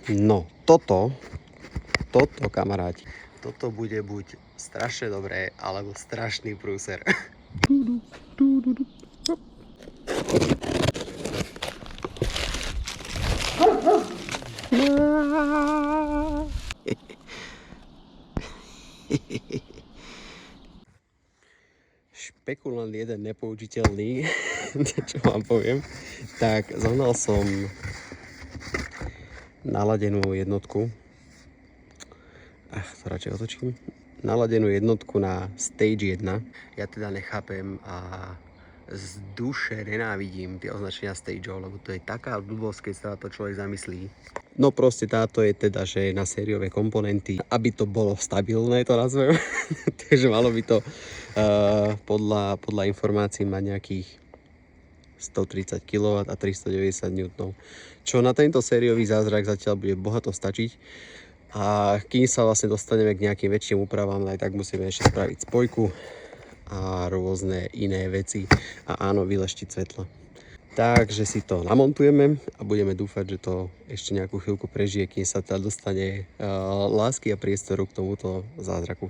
No, toto kamaráti, toto bude buď strašne dobré, alebo strašný prúser. Špekulant jeden nepoužiteľný, čo vám poviem. Tak zohnal som naladenú jednotku. To radšej otočím. Naladenú jednotku na Stage 1. Ja teda nechápem a z duše nenávidím tie označenia stageov, lebo to je taká blbosť, keď sa to človek zamyslí. No proste táto je teda, že na sériové komponenty, aby to bolo stabilné, to nazvem. Takže malo by to podľa informácií mať nejakých 130 kW a 390 N. Čo na tento sériový zázrak zatiaľ bude bohato stačiť. A kým sa vlastne dostaneme k nejakým väčším úpravám, aj tak musíme ešte spraviť spojku a rôzne iné veci a áno, vyleštiť svetla. Takže si to namontujeme a budeme dúfať, že to ešte nejakú chvíľku prežije, kým sa teda dostane lásky a priestoru k tomuto zázraku.